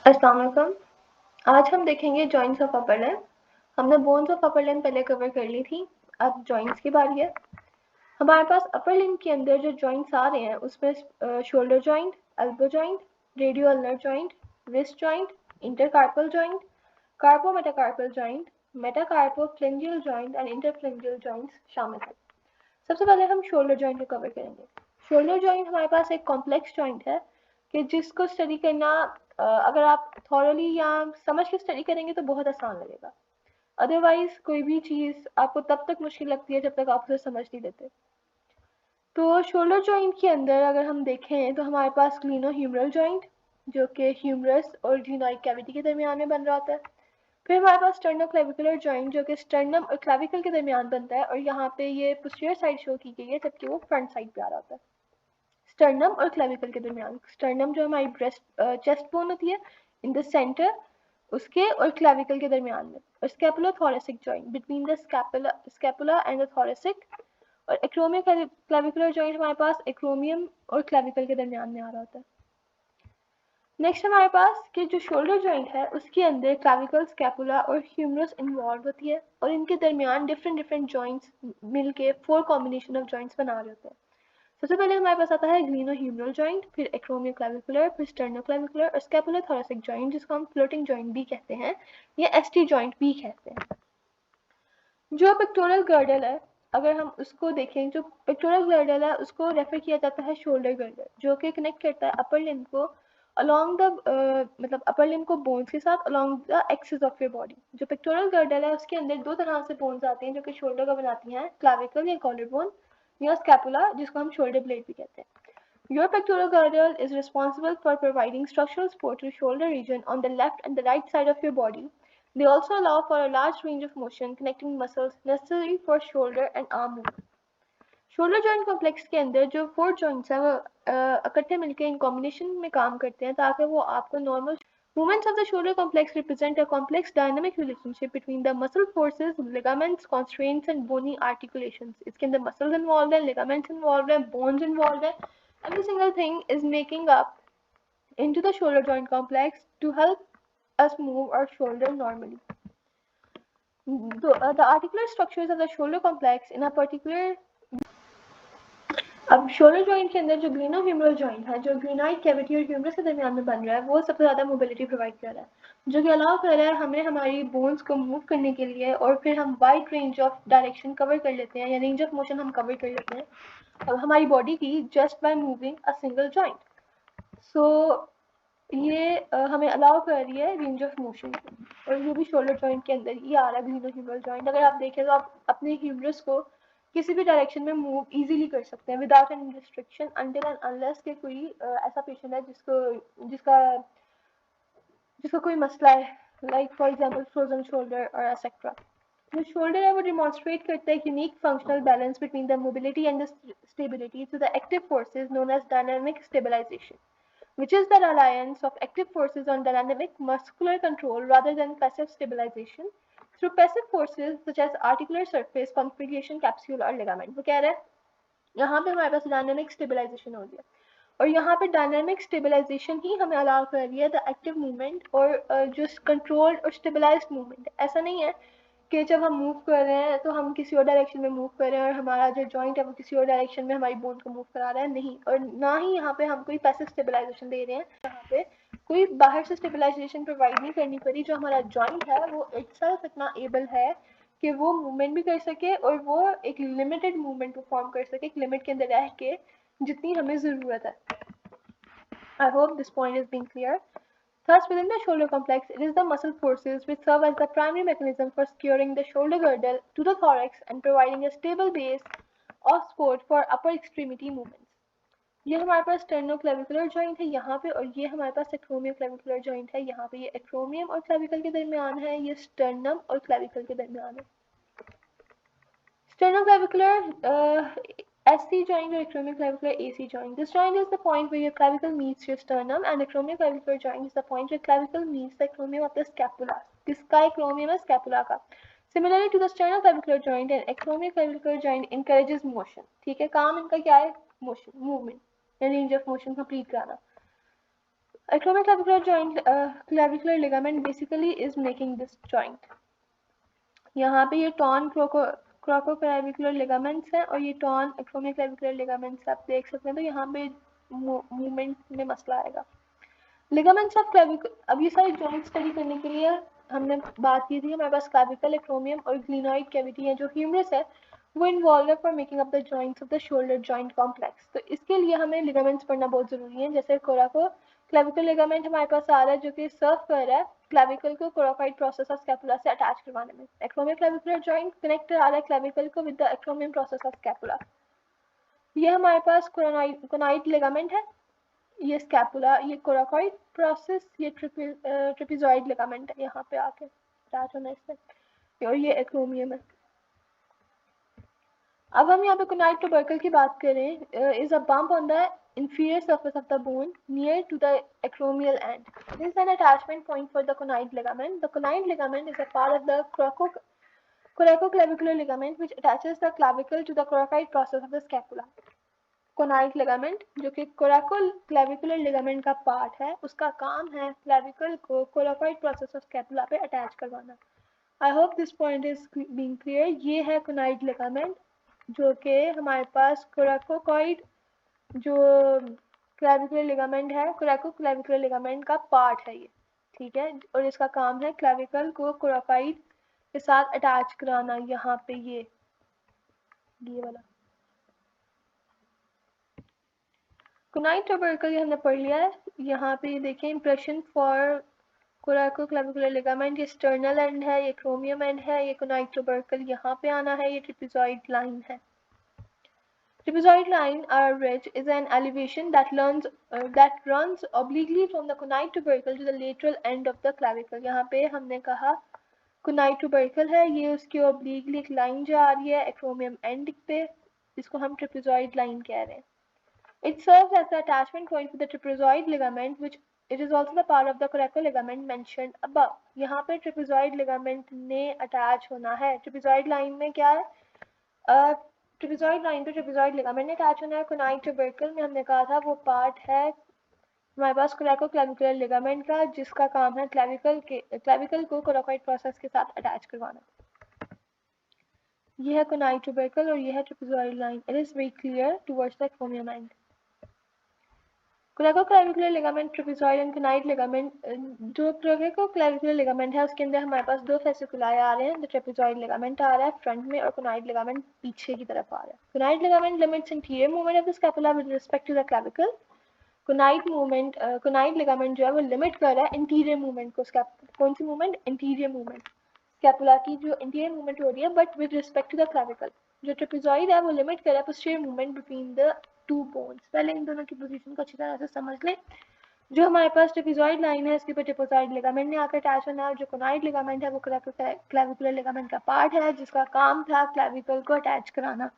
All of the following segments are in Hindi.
अस्सलाम वालेकुम। आज हम देखेंगे जॉइंट्स ऑफ अपर लिम्ब। हमने बोन्स ऑफ अपर लिम्ब पहले कवर कर ली थी, अब जॉइंट्स की बारी है। हमारे पास अपर लिम्ब के अंदर जो जॉइंट्स आ रहे हैं उसमें shoulder joint, elbow joint, radio ulnar joint, wrist joint, intercarpal joint, carpo metacarpal joint, metacarpophalangeal joint and interphalangeal joints शामिल हैं। सबसे पहले हम शोल्डर जॉइंट को कवर करेंगे। शोल्डर जॉइंट हमारे पास एक कॉम्प्लेक्स जॉइंट है कि जिसको स्टडी करना अगर आप थॉरली या समझ के स्टडी करेंगे तो बहुत आसान लगेगा। अदरवाइज कोई भी चीज़ आपको तब तक मुश्किल लगती है जब तक आप उसे समझ नहीं लेते। तो शोल्डर जॉइंट के अंदर अगर हम देखें तो हमारे पास ग्लिनोह्यूमरल जॉइंट जो कि ह्यूमरस और ग्लिनोइड कैविटी के दरमियान में बन रहा होता है। फिर हमारे पास स्टर्नोक्लेविकुलर जॉइंट जो कि स्टर्नम और क्लेविकल के दरमियान बनता है और यहाँ पे ये पोस्टीरियर साइड शो की गई है जबकि वो फ्रंट साइड पे आ रहा होता है। स्टर्नम और क्लेविकल के दरमियान, स्टर्नम जो हमारी ब्रेस्ट चेस्ट बोन होती है इन द सेंटर उसके और क्लेविकल के दरमियान में, और scapulothoracic joint between the scapula and the thoracic, और एक्रोमियो क्लेविकुलर जॉइंट हमारे पास एक्रोमियम और क्लेविकल के दरमियान में आ रहा होता है। नेक्स्ट हमारे पास कि जो शोल्डर जॉइंट है उसके अंदर क्लेविकल, स्कैपुला और ह्यूमरस इन्वॉल्व होती है और इनके दरमियान डिफरेंट जॉइंट्स मिलके 4 कॉम्बिनेशन ऑफ जॉइंट्स बना रहे होते हैं। सबसे पहले हमारे पास आता है ग्लिनोह्यूमरल जॉइंट, फिर एक्रोमियोक्लेविकुलर, फिर स्टर्नोक्लेविकुलर और स्कैपुलो-थोरेसिक जॉइंट जिसको हम फ्लोटिंग जॉइंट भी कहते हैं या एसटी जॉइंट भी कहते हैं। जो पेक्टोरल गर्डल है, अगर हम उसको देखें, जो पेक्टोरल गर्डल है उसको रेफर किया जाता है शोल्डर गर्डल, जो कि कनेक्ट करता है अपर लिम्ब को अलोंग द मतलब अपर लिम्ब को बोन्स के साथ along the axis of your body. जो पेक्टोरल गर्डल है उसके अंदर दो तरह से बोन्स आती हैं जो कि शोल्डर का बनाती हैं, क्लाविकल या कॉलर बोन या स्कैपुला जिसको हम शोल्डर ब्लेड भी कहते हैं। Your pectoral girdle is responsible for providing structural support to shoulder region on the left and the right side of your body. They also allow for a large range of motion connecting muscles necessary for shoulder and arm movement. Shoulder joint complex के अंदर जो 4 जॉइंट्स हैं वो इकट्ठे मिलकर इन कॉम्बिनेशन में काम करते हैं ताकि वो आपको normal movements of the shoulder complex represent a complex dynamic relationship between the muscle forces, ligaments, constraints and bony articulations. इसके अंदर muscles involved हैं, ligaments involved हैं, bones involved हैं. Every single thing is making up into the shoulder joint complex to help us move our shoulder normally. The articular structures of the shoulder complex in a particular अब शोल्डर जॉइंट के अंदर जो ग्लिनोह्यूमरल जॉइंट है जो ग्लिनोइड कैविटी और ह्यूमरस के दरमियान में बन रहा है वो सबसे ज़्यादा मोबिलिटी प्रोवाइड कर रहा है, जो कि अलाउ कर रहा है हमें हमारी बोन्स को मूव करने के लिए, और फिर हम wide range of direction cover कर लेते हैं या रेंज ऑफ मोशन हम कवर कर लेते हैं हमारी बॉडी की just by moving a single joint. So ये हमें अलाउ कर रही है रेंज ऑफ मोशन को, और ये भी शोल्डर जॉइंट के अंदर ही आ रहा है ग्लिनोह्यूमरल जॉइंट। अगर आप देखें तो आप अपने ह्यूमरस को किसी भी डायरेक्शन में मूव इजीली कर सकते हैं without any restriction until and unless के कोई ऐसा पेशेंट है जिसका जिसका कोई मसला है, like for example frozen shoulder और एक्सेट्रा। जो शोल्डर है वो डिमॉन्स्ट्रेट करता है unique functional balance between the mobility and the stability through the active forces known as dynamic stabilization, which is the reliance of active forces on dynamic muscular control rather than passive stabilization through passive forces such as articular surface configuration capsule और ligament। वो कह रहे हैं यहाँ पे हमारे पास डायनामिक स्टेबलाइजेशन हो गया, और यहाँ पे डायनामिक स्टेबलाइजेशन ही हमें अलाउ कर रही है द एक्टिव मूवमेंट और जो कंट्रोल्ड और स्टेबलाइज्ड मूवमेंट। ऐसा नहीं है कि जब हम मूव कर रहे हैं तो हम किसी और डायरेक्शन में मूव कर रहे हैं और हमारा जो जॉइंट है वो किसी और डायरेक्शन में हमारी बोन को मूव करा रहा है, नहीं। और ना ही यहाँ पे हम कोई पैसिव स्टेबलाइजेशन दे रहे हैं, यहाँ पे कोई बाहर से स्टेबलाइजेशन प्रोवाइड नहीं करनी पड़ी। जो हमारा जॉइंट है वो इटसेल्फ इतना एबल है कि वो मूवमेंट भी कर सके और वो एक लिमिटेड मूवमेंट परफॉर्म कर सके, एक लिमिट के अंदर रह के जितनी हमें ज़रूरत है। I hope this point is being clear. Thus, within the shoulder complex, it is the muscle forces which serve as the primary mechanism for securing the shoulder girdle to the thorax and providing a stable base of support for upper extremity movements. ये हमारे पास स्टर्नोक्लेविकुलर जॉइंट है यहाँ पे, और ये हमारे पास एक्रोमियोक्लेविकुलर जॉइंट है यहाँ पे। ये एक्रोमियम और क्लेविकल के दरमियान है, ये स्टर्नम और क्लेविकल के दरमियान है। Sternoclavicular SC joint or acromioclavicular AC joint. This joint is the point where your clavicle meets your sternum, and acromioclavicular joint is the point where clavicle meets the acromion of the scapula. किसका acromion है? Scapula का. Similarly to the sternoclavicular joint, and acromioclavicular joint encourages motion. ठीक है, काम इनका क्या है? Motion, movement, range of motion complete कराना. Acromioclavicular joint, clavicular ligament basically is making this joint. यहाँ पे ये टॉन क्रोकोक्लेविकुलर लिगामेंट्स हैं और ये टॉन एक्रोमियोक्लेविकुलर लिगामेंट्स आप देख सकते हैं। तो यहाँ पे मूवमेंट में मसला आएगा। लिगामेंट्स ऑफ क्लेविकल, अब ये सारी जॉइंट स्टडी करने के लिए हमने बात की थी हमारे पास क्लेविकल, एक्रोमियम और ग्लिनोइड कैविटी है। जो ह्यूमरस है वो इन्वॉल्व है for making up the joints of the shoulder joint complex. तो इसके लिए हमें लिगामेंट्स पढ़ना बहुत जरूरी है। जैसे कोराको क्लेविकल लिगामेंट हमारे पास आ रहा है जो कि सर्व कर रहा है क्लेविकल को कोराकोइड प्रोसेस ऑफ स्कैपुला से अटैच करवाने में। एक्रोमियोक्लेविकुलर जॉइंट कनेक्ट आ रहा है क्लेविकल को with the एक्रोमियम process of scapula. ये हमारे पास कोनाइड लिगामेंट है, ये स्कैपुला, ये कोराकोइड प्रोसेस, ये ट्रेपेजॉइड लिगामेंट है यहाँ पे आके अटैच होना इसमें, और ये एक्रोमियम है। अब हम यहाँ पे कोनाइड ट्यूबरकल की बात करें, is a bump on the inferior surface of the bone near to the acromial end. This is an attachment point for the conoid ligament. The conoid ligament is a part of the coracoclavicular ligament which attaches the clavicle to the coracoid process of the scapula. कोनाइड ligament जो कि कोराकोक्लेविकुलर लिगामेंट का पार्ट है, उसका काम है क्लेविकल को कोराकोइड प्रोसेस ऑफ स्कैपुला पे अटैच करवाना। I hope this point is being clear. ये है कोनाइड लिगामेंट जो कि हमारे पास कोराकोइड जो क्लेविकुलर लिगामेंट है, कोराकोक्लेविकुलर लिगामेंट का पार्ट है ये, ठीक है। और इसका काम है क्लेविकल को कोराकोइड के साथ अटैच कराना। यहाँ पे ये वाला कोनाइड ट्यूबरकल हमने पढ़ लिया है। यहाँ पे देखें इंप्रेशन फॉर कोराकोक्लेविकुलर लिगामेंट, ये स्टर्नल एंड है, ये क्रोमियम एंड है, ये कोनाइड ट्यूबरकल यहाँ पे आना है, ये ट्रेपेजॉइड लाइन है। Trapezoid line or ridge is an elevation that runs obliquely from the conoid tubercle to the lateral end of the clavicle. यहाँ पे हमने कहा conoid tubercle है, ये उसके obliquely एक लाइन जा रही है acromion end पे, इसको हम trapezoid line कह रहे हैं। It serves as the attachment point for the trapezoid ligament, which it is also the part of the coracoid ligament mentioned above. यहाँ पे trapezoid ligament ने attach होना है। trapezoid line में क्या है? ट्रेपेजॉइड लाइन पे ट्रेपेजॉइड लिगामेंट ने अटैच होना है। कोनाइड ट्यूबरकल में हमने कहा था वो पार्ट है हमारे पास कोराकोक्लेविकुलर लिगामेंट का, जिसका काम है क्लेविकल को कोराकोइड प्रोसेस के साथ अटैच करवाना। ये है कोनाइड ट्यूबरकल और ये है trapezoid line. It is very clear towards the acromion end. Coracoclavicular ligament, trapezoid and conoid ligament. जो कोराकोक्लेविकुलर लिगामेंट है उसके अंदर हमारे पास दो फेसिकुलाई आ रहे हैं। ट्रेपेजॉइड लिगामेंट आ रहा है फ्रंट में और कोनाइड लिगामेंट पीछे की तरफ आ रहा है। Conoid ligament limits interior movement of the scapula with respect to the clavicle. Conoid ligament जो है वो लिमिट कर रहा है इंटीरियर मूवमेंट को। कौन सी मूवमेंट? इंटीरियर मूवमेंट, स्कैपुला की जो इंटीरियर मूवमेंट हो रही है but with respect to the clavicle. जो ट्रेपेजॉइड है वो लिमिट कर रहा है posterior movement between the two bones. पहले इन दोनों की पोजीशन को अच्छी तरह से समझ लें। जो हमारे पास ट्रेपेजॉइड लाइन है इसके ऊपर ट्रेपेजॉइड लिगामेंट ने आकर अटैच होना है। जो कोनाइड लिगामेंट है वो क्लेविकुलर लिगामेंट का पार्ट है जिसका काम था क्लेविकल को अटैच कराना।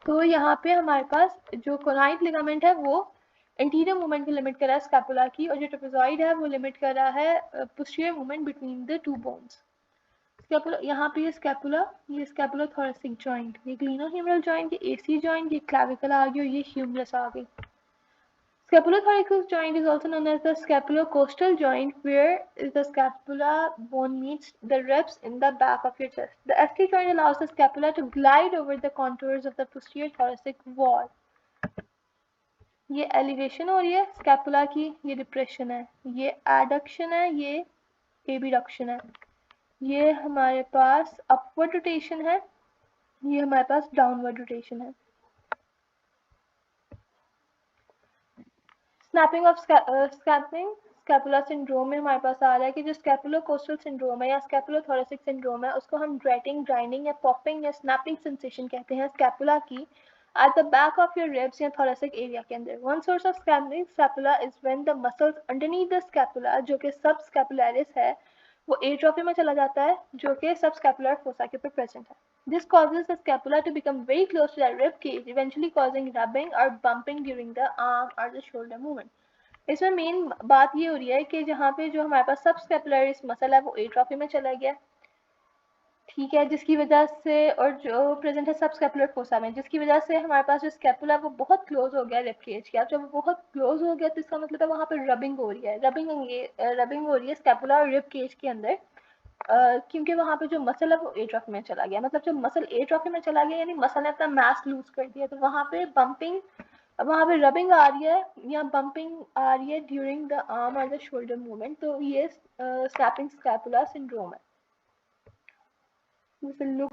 तो यहाँ पे हमारे पास जो कोनाइड लिगामेंट है वो इंटीरियर मूवमेंट को लिमिट कर रहा है स्कैपुला की, और जो ट्रेपेजॉइड है वो लिमिट कर रहा है posterior movement between the two bones. Scapula, यहाँ पे ये स्कैपुला थोरेसिक जॉइंट, ये ग्लिनोह्यूमरल जॉइंट, ये एसी जॉइंट, ये क्लेविकल आ गई और ये ह्यूमरस आ गई। Scapulothoracic joint is also known as the scapulocostal joint, where the scapula bone meets the ribs in the back of your chest. The ST joint allows the scapula to glide over the contours of the posterior thoracic wall. ये एलिवेशन हो रही है स्कैपुला की, ये डिप्रेशन है, ये एडक्शन है, ये एबिडक्शन है। ये हमारे पास अपवर्ड रोटेशन है, ये हमारे पास डाउनवर्ड रोटेशन है। स्नैपिंग ऑफ स्कैपुला सिंड्रोम में हमारे पास आ रहा है कि जो स्कैपुलोकोस्टल सिंड्रोम है या स्कैपुलोथोरेसिक सिंड्रोम है उसको हम ड्राइटिंग, ग्राइंडिंग या पॉपिंग या स्नैपिंग सेंसेशन कहते हैं स्कैपुला की at the back of your ribs या थोरेसिक एरिया के अंदर। One source of scapula is when the muscles underneath the scapula जो कि सब स्कैपुलरिस है वो एट्रोफी में चला जाता है जो कि सब स्कैपुलर फोसा के ऊपर प्रेजेंट है। This causes the scapula to become very close to the rib cage, eventually causing rubbing or bumping during the arm or the shoulder movement. इसमें मेन बात ये हो रही है कि जहाँ पे जो हमारे पास सब स्कैपुलरिस मसल है वो एट्रोफी में चला गया, ठीक है, जिसकी वजह से, और जो प्रेजेंट है सबस्कैपुलर फोसा में, जिसकी वजह से हमारे पास जो स्कैपुला वो बहुत क्लोज हो गया रिब केज के। अब जब वो बहुत क्लोज हो गया तो इसका मतलब है वहाँ पर रबिंग हो रही है, रबिंग हो रही है स्कैपुला और रिब केज के अंदर। क्योंकि वहाँ पे जो मसल है वो एट्रोफी में चला गया, मतलब जब मसल एट्रोफी में चला गया यानी मसल ने अपना मास लूज कर दिया, तो वहाँ पे बम्पिंग, वहाँ पे रबिंग आ रही है या बम्पिंग आ रही है ड्यूरिंग द आर्म और द शोल्डर मूवमेंट, तो ये स्नैपिंग स्कैपुला सिंड्रोम है। Look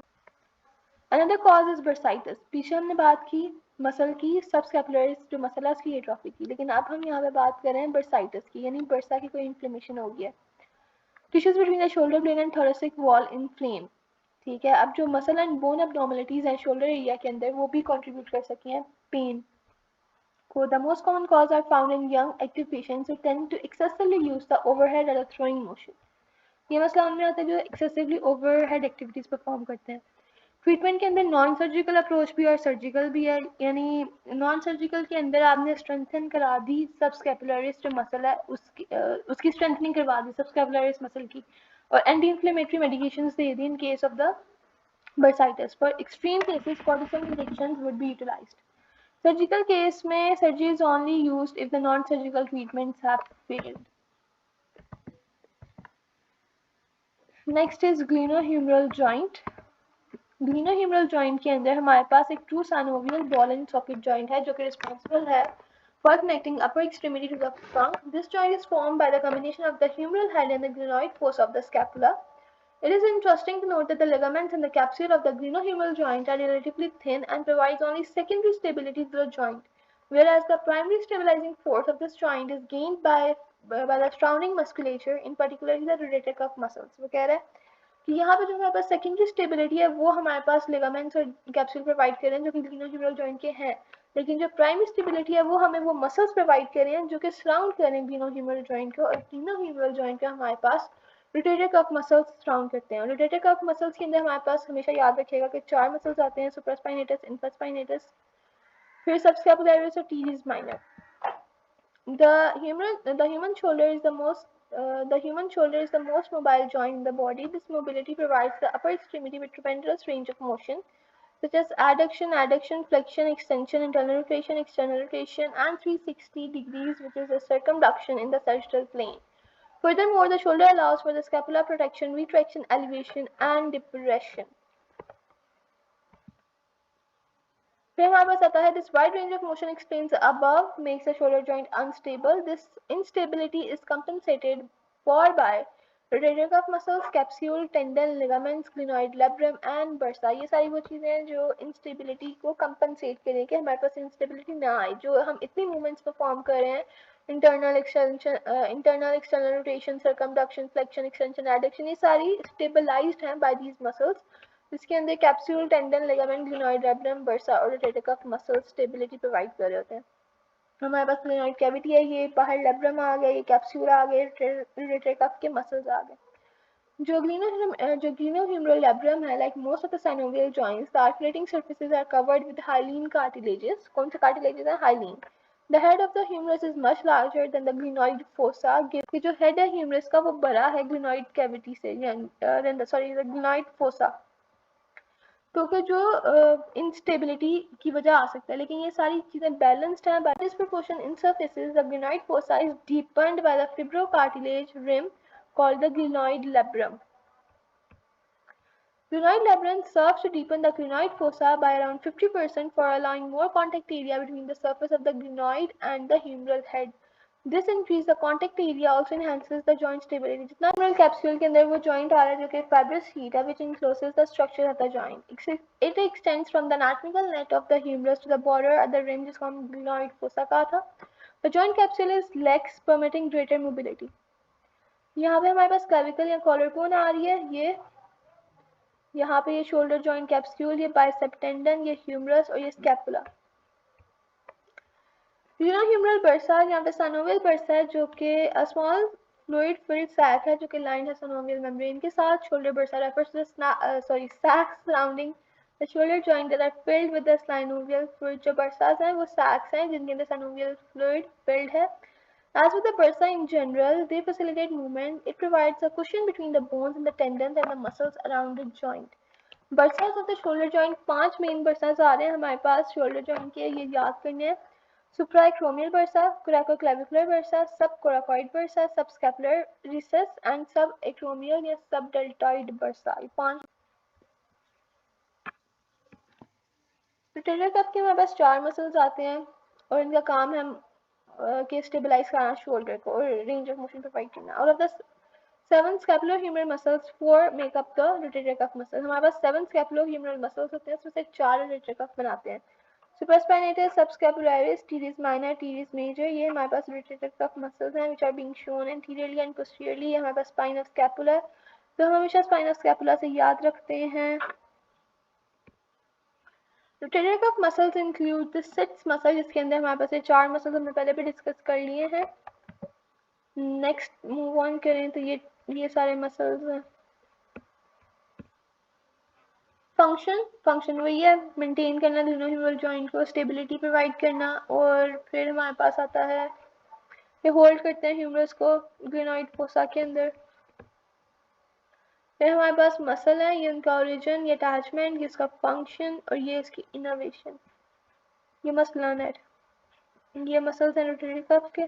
another cause is bursitis. पीछे हमने बात की मसल की, सबस्कैपुलरिस जो मसल है उसकी एट्रोफी की, लेकिन अब हम यहाँ पे बात कर रहे हैं बर्साइटिस की, यानी बर्सा की कोई इन्फ्लेमेशन हो गया है। Tissues between the shoulder blade and thoracic wall inflame. ठीक है, अब जो मसल एंड बोन एब्नॉर्मलिटीज हैं शोल्डर एरिया के अंदर वो भी कंट्रीब्यूट कर सकती हैं पेन को। The most common cause are found in young active patients who tend to excessively use the overhead और द थ्रोइंग मोशन। ये मसला उनमें आता है जो एक्सेसिवली ओवरहेड एक्टिविटीज परफॉर्म करते हैं। ट्रीटमेंट के अंदर नॉन सर्जिकल अप्रोच भी और सर्जिकल भी है, यानी नॉन सर्जिकल के अंदर आपने स्ट्रेंथन करा दी सबस्कैपुलरिस जो मसल है उसकी स्ट्रेंथनिंग करवा दी सबस्कैपुलरिस मसल की, और anti inflammatory medications they the in case of the bursitis. For extreme cases, cortisone injections would be utilized. Surgical case में surgery is only used if the non-surgical treatments have failed. Next is glenohumeral joint. Glenohumeral joint के अंदर हमारे पास एक true synovial ball and socket joint है जो कि responsible है for connecting upper extremity to the trunk. This joint is formed by the combination of the humeral head and the glenoid fossa of the scapula. It is interesting to note that the ligaments in the capsule of the glenohumeral joint are relatively thin and provides only secondary stability to the joint, whereas the primary stabilizing force of this joint is gained by the surrounding musculature, in particular the rotator cuff muscles. वो कह रहा है कि यहाँ पे जो हमारे पास सेकेंडरी स्टेबिलिटी है वो हमारे पास लिगामेंट्स और कैप्सूल प्रोवाइड कर रहे हैं जो कि ग्लिनोह्यूमरल जॉइंट के हैं, लेकिन जो प्राइमरी स्टेबिलिटी है वो हमें वो मसल्स प्रोवाइड कर रहे हैं जो कि सराउंड कर रहे हैं ग्लिनोह्यूमरल जॉइंट को, और ग्लिनोह्यूमरल जॉइंट के हमारे पास रोटेटर कफ मसल्स सराउंड करते हैं। रोटेटर कफ मसल्स के अंदर हमारे पास हमेशा याद रखिएगा कि 4 मसल्स आते हैं, सुप्रास्पाइनेटस, इंफ्रास्पाइनेटस, फिर सबस्कैपुलरिस और teres minor. The human shoulder is the most mobile joint in the body. This mobility provides the upper extremity with tremendous range of motion, such as adduction, flexion, extension, internal rotation, external rotation, and 360 degrees, which is a circumduction in the sagittal plane. Furthermore, the shoulder allows for the scapular protection, retraction, elevation, and depression. फिर हमारे पास आता है this wide range of motion explains the above makes the shoulder joint unstable. This instability is compensated for by rotator cuff muscles, capsule, tendon, ligaments, glenoid labrum and bursa. ये सारी वो चीजें हैं जो instability को compensate करें कि हमारे पास instability ना आए, जो हम इतनी movements perform कर रहे हैं, internal external rotation, circumduction, flexion, extension, adduction, ये सारी stabilized हैं by these muscles, जिसके अंदर capsule, tendon, ligament, glenoid, labrum, bursa और rotator cuff muscle stability provide कर रहे होते हैं। हमारे पास ग्लिनॉइड कैविटी है, ये बाहर लैब्रम आ गया, ये कैप्सूल आ गए, रोटेटर कफ के मसल्स आ गए। जो glenohumeral labrum है, like most of the synovial joints, the articulating surfaces are covered with hyaline cartilages. कौन से cartilages हैं? Hyaline. The head of the humerus is much larger than the glenoid fossa. कि जो head है humerus का वो बड़ा है glenoid cavity से, the glenoid fossa, क्योंकि जो इंस्टेबिलिटी की वजह आ सकता है, लेकिन ये सारी चीज़ें बैलेंस्ड हैं। By this proportion in surfaces the glenoid fossa is deepened by the fibrocartilage rim called the glenoid labrum. Glenoid labrum serves to deepen the glenoid fossa by around 50% for allowing more contact area between the surface of the glenoid and the humeral head. This increase the contact area also enhances the joint stability. जितना humeral capsule के अंदर वो joint आ रहा है जो कि fibrous sheet है, which encloses the structure of the joint. It extends from the anatomical net of the humerus to the border at the rim जिसको हम glenoid fossa कहा था. The joint capsule is lax, permitting greater mobility. यहाँ पे हमारे पास clavicle या collarbone आ रही है, ये यहाँ पे ये shoulder joint capsule, ये bicep tendon, ये humerus और ये scapula. Glenohumeral bursa, यहाँ पे synovial bursa है जो कि a small fluid filled sac है जो कि lined है synovial membrane के साथ. Shoulder bursa refers to the sacs surrounding the shoulder joint that are filled with the synovial fluid. जो bursas हैं वो sacs हैं जिनके अंदर synovial fluid filled है. As with the bursa in general, they facilitate movement. It provides a cushion between the bones and the tendons and the muscles around the joint. Bursas of the shoulder joint, 5 main bursas आ रहे हैं हमारे पास shoulder joint के, ये याद करने हैं. Supraacromial bursa, coracoclavicular bursa, subcoracoid bursa, subscapular recess and subacromial या subdeltoid bursa. ये 5 रोटेटर कफ के हमारे पास 4 मसल्स आते हैं और इनका काम है कि स्टेबलाइज करना शोल्डर को और रेंज ऑफ मोशन प्रोवाइड करना. Out of the 7 scapulohumeral muscles, 4 make up the rotator cuff muscles. हमारे पास 7 scapulohumeral muscles होते हैं, उसमें से 4 rotator cuff बनाते हैं. Supraspinatus, subscapularis, teres minor, teres major, ये हमारे पास rotator cuff muscles हैं which are being shown anteriorly and posteriorly. ये हमारे पास spine of scapula, तो हम हमेशा spine of scapula से याद रखते हैं. Rotator cuff muscles include the 6 muscle, जिसके अंदर हमारे पास ये 4 मसल्स हमने पहले भी डिस्कस कर लिए हैं. नेक्स्ट मूव ऑन करें तो ये सारे मसल्स हैं. फंक्शन वही है, मेंटेन करना दोनों ह्यूमरल जॉइंट को, स्टेबिलिटी प्रोवाइड करना, और फिर हमारे पास आता है ये होल्ड करते हैं ह्यूमरस को ग्रेनॉइड फोसा के अंदर. फिर हमारे पास मसल है, ये उनका ओरिजिन, ये अटैचमेंट, ये इसका फंक्शन और ये इसकी इनोवेशन. ये मस्ट लर्न इट. ये मसल्स हैं रोटेटर कफ के.